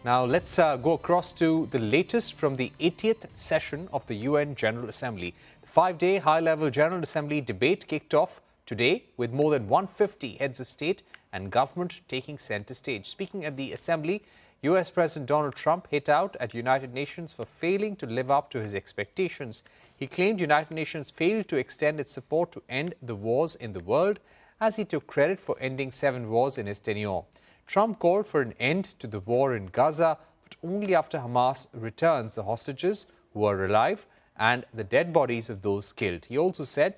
Now let's go across to the latest from the 80th session of the UN General Assembly. The 5-day high-level General Assembly debate kicked off today with more than 150 heads of state and government taking centre stage. Speaking at the Assembly, US President Donald Trump hit out at United Nations for failing to live up to his expectations. He claimed United Nations failed to extend its support to end the wars in the world, as he took credit for ending 7 wars in his tenure. Trump called for an end to the war in Gaza, but only after Hamas returns the hostages who are alive and the dead bodies of those killed. He also said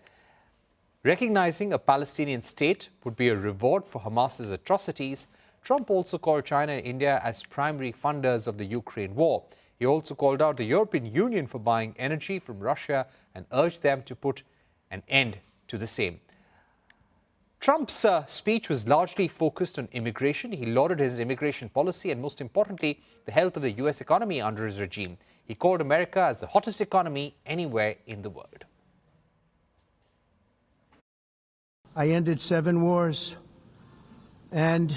recognizing a Palestinian state would be a reward for Hamas's atrocities. Trump also called China and India as primary funders of the Ukraine war. He also called out the European Union for buying energy from Russia and urged them to put an end to the same. Trump's speech was largely focused on immigration. He lauded his immigration policy and, most importantly, the health of the US economy under his regime. He called America as the hottest economy anywhere in the world. I ended 7 wars, and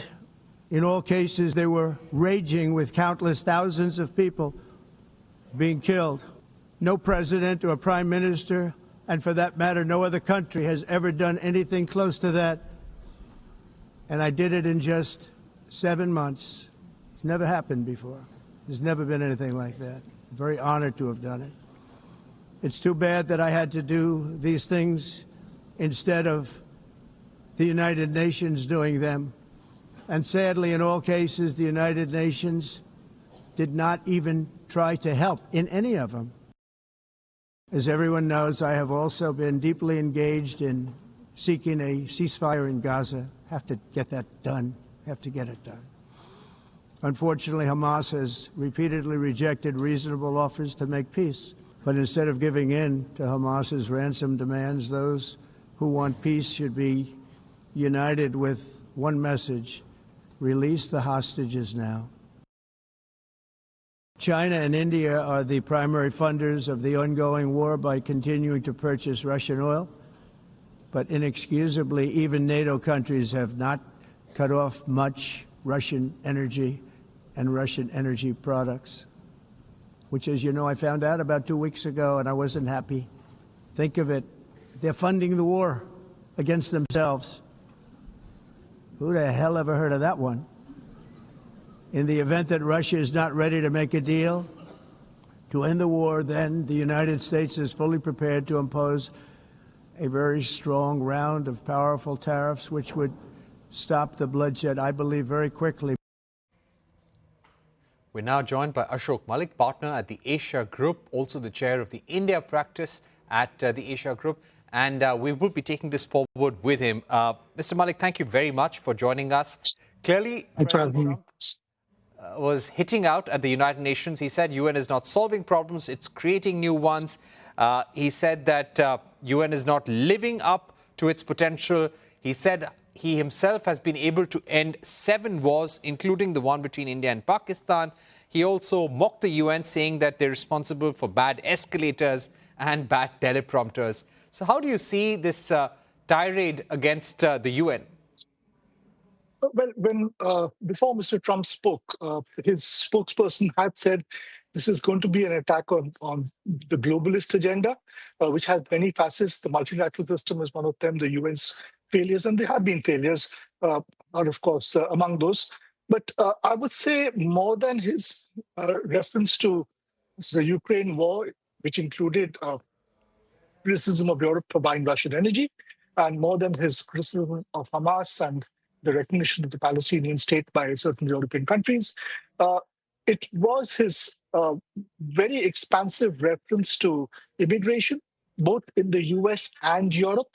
in all cases they were raging with countless thousands of people being killed. No president or prime minister, and for that matter, no other country has ever done anything close to that. And I did it in just 7 months. It's never happened before. There's never been anything like that. I'm very honored to have done it. It's too bad that I had to do these things instead of the United Nations doing them. And sadly, in all cases, the United Nations did not even try to help in any of them. As everyone knows, I have also been deeply engaged in seeking a ceasefire in Gaza. Have to get that done. Have to get it done. Unfortunately, Hamas has repeatedly rejected reasonable offers to make peace. But instead of giving in to Hamas's ransom demands, those who want peace should be united with one message: release the hostages now. China and India are the primary funders of the ongoing war by continuing to purchase Russian oil. But inexcusably, even NATO countries have not cut off much Russian energy and Russian energy products, which, as you know, I found out about 2 weeks ago, and I wasn't happy. Think of it. They're funding the war against themselves. Who the hell ever heard of that one? In the event that Russia is not ready to make a deal to end the war, then the United States is fully prepared to impose a very strong round of powerful tariffs, which would stop the bloodshed, I believe, very quickly. We're now joined by Ashok Malik, partner at the Asia Group, also the chair of the India practice at the Asia Group. And we will be taking this forward with him. Mr. Malik, thank you very much for joining us. Clearly, President Trump was hitting out at the United Nations. He said UN is not solving problems, it's creating new ones. He said that UN is not living up to its potential. He said he himself has been able to end 7 wars, including the one between India and Pakistan. He also mocked the UN, saying that they're responsible for bad escalators and bad teleprompters. So how do you see this tirade against the UN? Well, before Mr. Trump spoke, his spokesperson had said this is going to be an attack on the globalist agenda, which has many facets. The multilateral system is one of them, the UN's failures, and there have been failures, are of course among those. But I would say more than his reference to the Ukraine war, which included criticism of Europe for buying Russian energy, and more than his criticism of Hamas and the recognition of the Palestinian state by certain European countries, it was his very expansive reference to immigration, both in the US and Europe,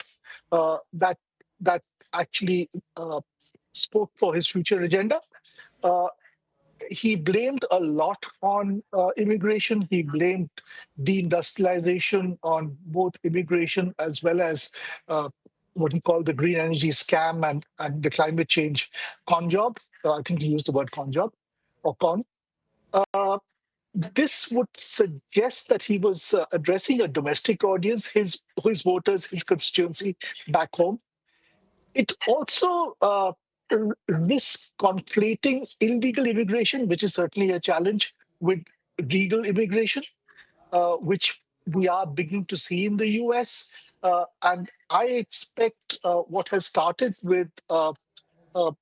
that actually spoke for his future agenda. He blamed a lot on immigration. He blamed deindustrialization on both immigration as well as what he called the green energy scam and the climate change con job. I think he used the word con job or con. This would suggest that he was addressing a domestic audience, his voters, his constituency back home. It also risk conflating illegal immigration, which is certainly a challenge, with legal immigration, which we are beginning to see in the US. And I expect what has started with a, a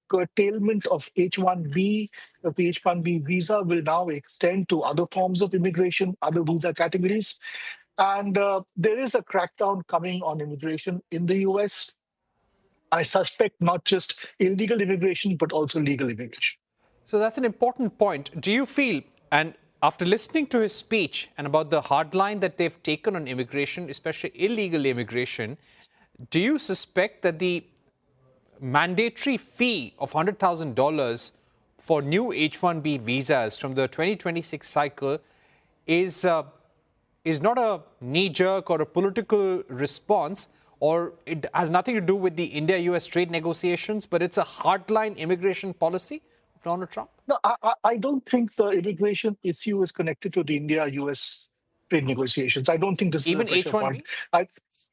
curtailment of H-1B, of the H-1B visa will now extend to other forms of immigration, other visa categories. And there is a crackdown coming on immigration in the US. I suspect not just illegal immigration, but also legal immigration. So that's an important point. Do you feel, and after listening to his speech and about the hard line that they've taken on immigration, especially illegal immigration, do you suspect that the mandatory fee of $100,000 for new H-1B visas from the 2026 cycle is not a knee-jerk or a political response, or it has nothing to do with the India-US trade negotiations, but it's a hardline immigration policy of Donald Trump? No, I don't think the immigration issue is connected to the India-US trade negotiations. I don't think this Even is a pressure H-1B? point.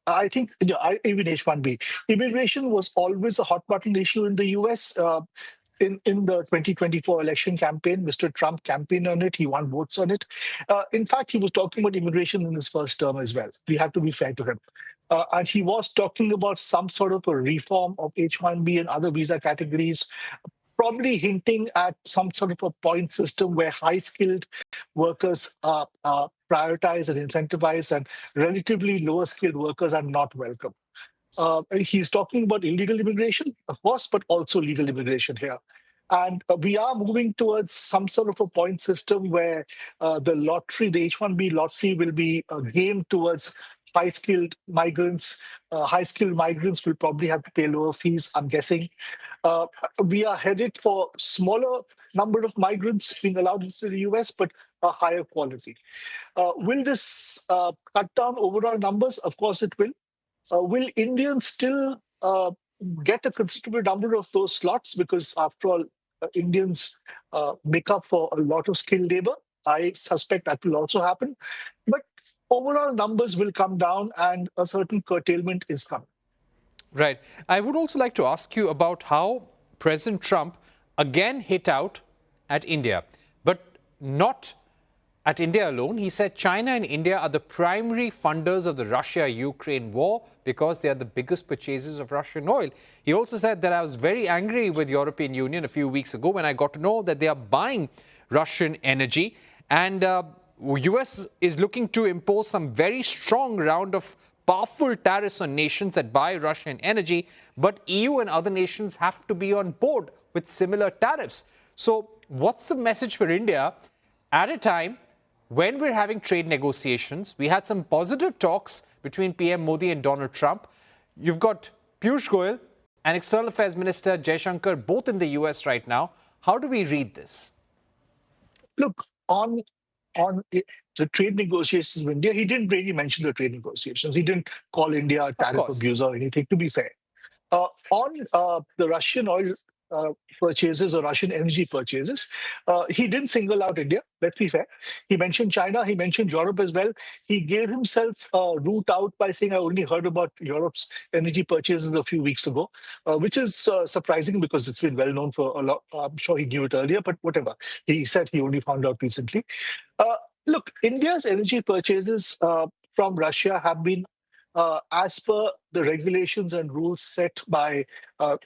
I think even H-1B. Immigration was always a hot button issue in the US. In the 2024 election campaign, Mr. Trump campaigned on it. He won votes on it. In fact, he was talking about immigration in his first term as well. We have to be fair to him. And he was talking about some sort of a reform of H-1B and other visa categories, probably hinting at some sort of a point system where high-skilled workers are prioritized and incentivized, and relatively lower-skilled workers are not welcome. He's talking about illegal immigration, of course, but also legal immigration here. And we are moving towards some sort of a point system where the lottery, the H-1B lottery, will be a game towards high-skilled migrants. High-skilled migrants will probably have to pay lower fees, I'm guessing. We are headed for smaller number of migrants being allowed into the US, but a higher quality. Will this cut down overall numbers? Of course it will. Will Indians still get a considerable number of those slots? Because after all, Indians make up for a lot of skilled labor. I suspect that will also happen. But overall numbers will come down and a certain curtailment is coming. Right. I would also like to ask you about how President Trump again hit out at India, but not at India alone. He said China and India are the primary funders of the Russia-Ukraine war because they are the biggest purchasers of Russian oil. He also said that I was very angry with the European Union a few weeks ago when I got to know that they are buying Russian energy, and US is looking to impose some very strong round of powerful tariffs on nations that buy Russian energy, but EU and other nations have to be on board with similar tariffs. So what's the message for India at a time when we're having trade negotiations? We had some positive talks between PM Modi and Donald Trump. You've got Piyush Goyal and External Affairs Minister Jaishankar both in the US right now. How do we read this? Look, on the trade negotiations with India, he didn't really mention the trade negotiations. He didn't call India a tariff abuser or anything, to be fair. On the Russian oil purchases or Russian energy purchases, he didn't single out India, let's be fair. He mentioned China, he mentioned Europe as well. He gave himself a route out by saying, I only heard about Europe's energy purchases a few weeks ago, which is surprising because it's been well known for a lot. I'm sure he knew it earlier, but whatever. He said he only found out recently. Look, India's energy purchases from Russia have been as per the regulations and rules set by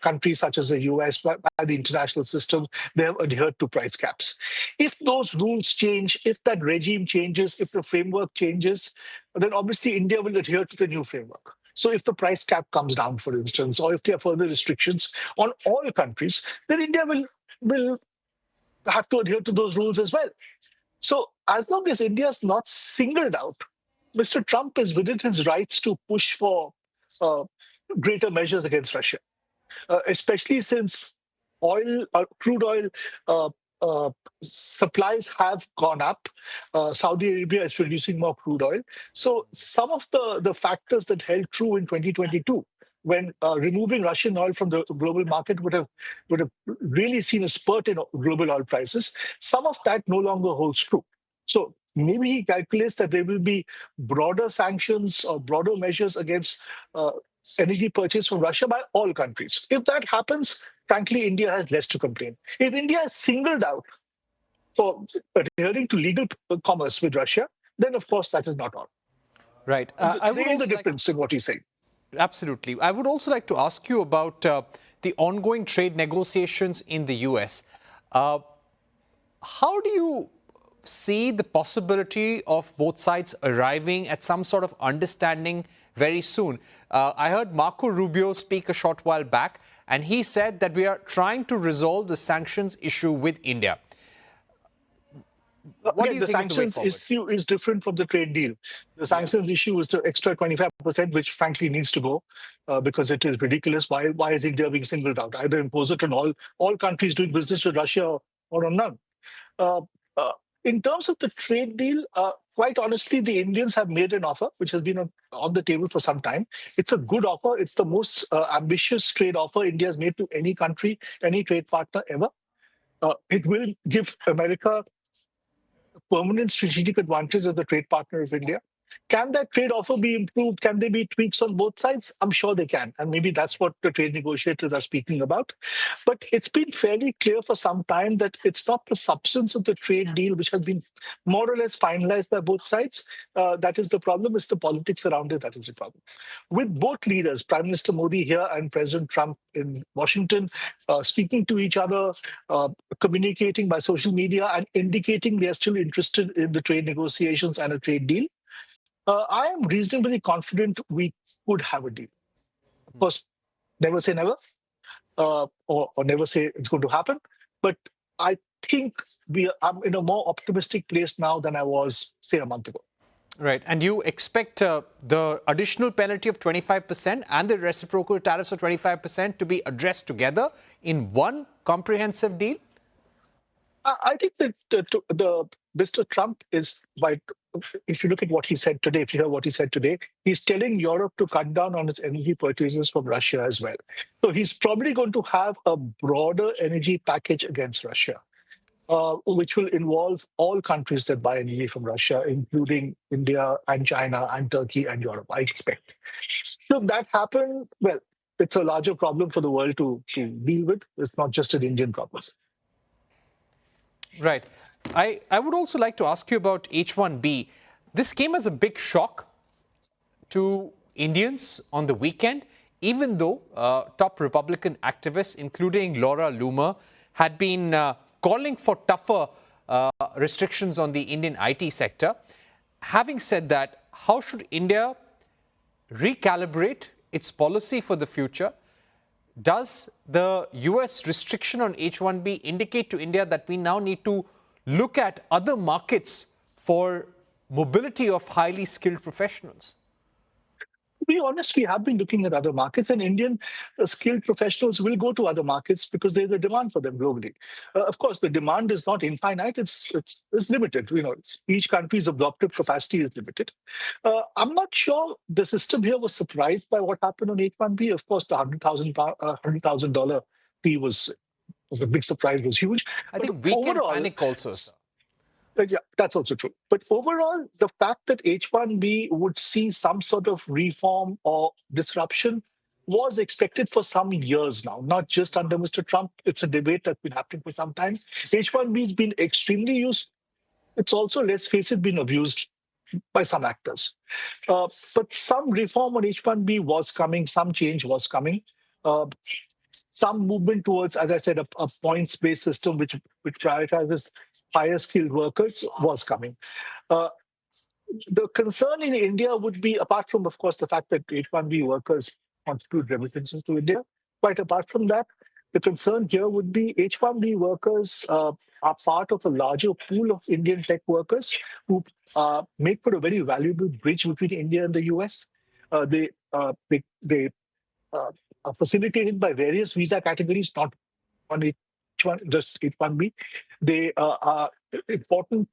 countries such as the US, by the international system. They have adhered to price caps. If those rules change, if that regime changes, if the framework changes, then obviously India will adhere to the new framework. So if the price cap comes down, for instance, or if there are further restrictions on all countries, then India will have to adhere to those rules as well. So as long as India is not singled out, Mr. Trump is within his rights to push for greater measures against Russia, especially since crude oil supplies have gone up. Saudi Arabia is producing more crude oil. So some of the factors that held true in 2022, when removing Russian oil from the global market would have really seen a spurt in global oil prices, some of that no longer holds true. So maybe he calculates that there will be broader sanctions or broader measures against energy purchased from Russia by all countries. If that happens, frankly, India has less to complain. If India is singled out for adhering to legal commerce with Russia, then of course that is not all. Right. There is a difference in what he's saying. Absolutely. I would also like to ask you about the ongoing trade negotiations in the US. How do you see the possibility of both sides arriving at some sort of understanding very soon? I heard Marco Rubio speak a short while back, and he said that we are trying to resolve the sanctions issue with India. What do you the think sanctions issue is different from the trade deal. The sanctions issue is the extra 25%, which frankly needs to go because it is ridiculous. Why is India being singled out? Either impose it on all countries doing business with Russia or on none. In terms of the trade deal, quite honestly, the Indians have made an offer which has been on the table for some time. It's a good offer. It's the most ambitious trade offer India has made to any country, any trade partner ever. It will give America permanent strategic advantage as the trade partner of India. Can that trade offer be improved? Can there be tweaks on both sides? I'm sure they can. And maybe that's what the trade negotiators are speaking about. But it's been fairly clear for some time that it's not the substance of the trade deal which has been more or less finalized by both sides. That is the problem. It's the politics around it that is the problem. With both leaders, Prime Minister Modi here and President Trump in Washington, speaking to each other, communicating by social media and indicating they're still interested in the trade negotiations and a trade deal, I am reasonably confident we could have a deal. Of course, never say never, or never say it's going to happen. But I think I'm in a more optimistic place now than I was, say, a month ago. Right. And you expect the additional penalty of 25% and the reciprocal tariffs of 25% to be addressed together in one comprehensive deal? I think that the Mr. Trump is, if you look at what he said today, if you hear what he said today, he's telling Europe to cut down on its energy purchases from Russia as well. So he's probably going to have a broader energy package against Russia, which will involve all countries that buy energy from Russia, including India and China and Turkey and Europe, I expect. Should that happen, well, it's a larger problem for the world to deal with. It's not just an Indian problem. Right. I would also like to ask you about H-1B. This came as a big shock to Indians on the weekend, even though top Republican activists, including Laura Loomer, had been calling for tougher restrictions on the Indian IT sector. Having said that, how should India recalibrate its policy for the future? Does the US restriction on H-1B indicate to India that we now need to look at other markets for mobility of highly skilled professionals? To be honest, we have been looking at other markets, and Indian skilled professionals will go to other markets because there's a demand for them globally. Of course, the demand is not infinite; it's limited. Each country's adoptive capacity is limited. I'm not sure the system here was surprised by what happened on H-1B. Of course, the $100,000 fee was a big surprise, was huge. I think weekend panic also, sir. Yeah, that's also true. But overall, the fact that H-1B would see some sort of reform or disruption was expected for some years now, not just under Mr. Trump. It's a debate that's been happening for some time. H-1B has been extremely used. It's also, let's face it, been abused by some actors. But some reform on H-1B was coming, some change was coming. Some movement towards, as I said, a points-based system which prioritizes higher skilled workers was coming. The concern in India would be, apart from, of course, the fact that H-1B workers contribute remittances to India, quite apart from that, the concern here would be H-1B workers are part of a larger pool of Indian tech workers who make for a very valuable bridge between India and the US. They are facilitated by various visa categories, not on H1, just H-1B. They are important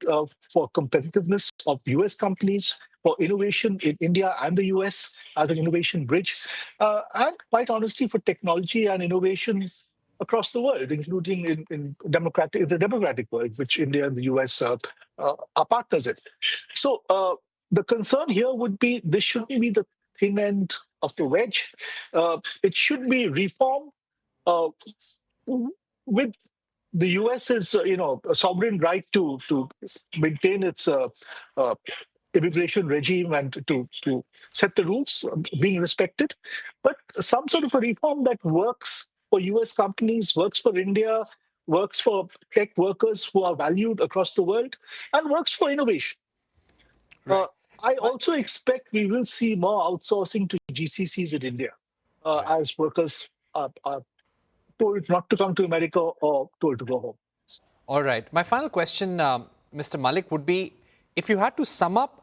for competitiveness of US companies, for innovation in India and the US as an innovation bridge, and quite honestly, for technology and innovations across the world, including in the democratic world, which India and the US are partners in. So the concern here would be this shouldn't be the thin end of the wedge. It should be reform with the US's, a sovereign right to maintain its immigration regime and to set the rules being respected, but some sort of a reform that works for US companies, works for India, works for tech workers who are valued across the world, and works for innovation. Right. I also expect we will see more outsourcing to GCCs in India as workers are told not to come to America or told to go home. All right. My final question, Mr. Malik, would be if you had to sum up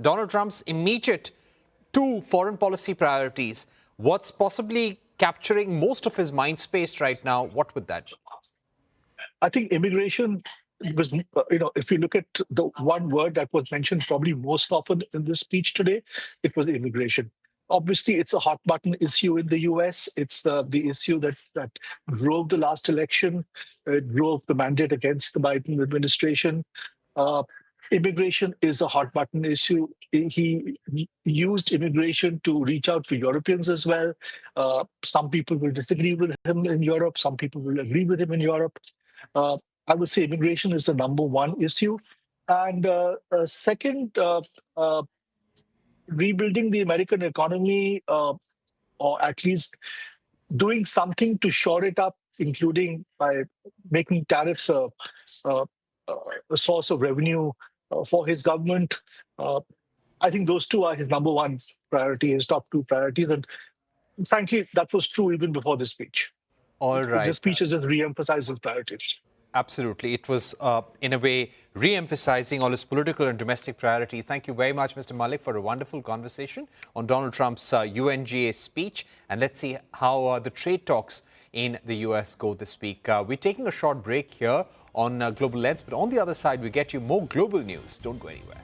Donald Trump's immediate 2 foreign policy priorities, what's possibly capturing most of his mind space right now, what would that be? I think immigration was, if you look at the one word that was mentioned probably most often in this speech today, it was immigration. Obviously, it's a hot button issue in the US. It's the issue that drove the last election, drove the mandate against the Biden administration. Immigration is a hot button issue. He used immigration to reach out to Europeans as well. Some people will disagree with him in Europe. Some people will agree with him in Europe. I would say immigration is the number one issue. And second, rebuilding the American economy, or at least doing something to shore it up, including by making tariffs a source of revenue for his government. I think those two are his number one priority, his top 2 priorities. And frankly, that was true even before this speech. All right. The speech has just re-emphasized his priorities. Absolutely. It was, in a way, re-emphasizing all his political and domestic priorities. Thank you very much, Mr. Malik, for a wonderful conversation on Donald Trump's UNGA speech. And let's see how the trade talks in the US go this week. We're taking a short break here on Global Lens, but on the other side, we get you more global news. Don't go anywhere.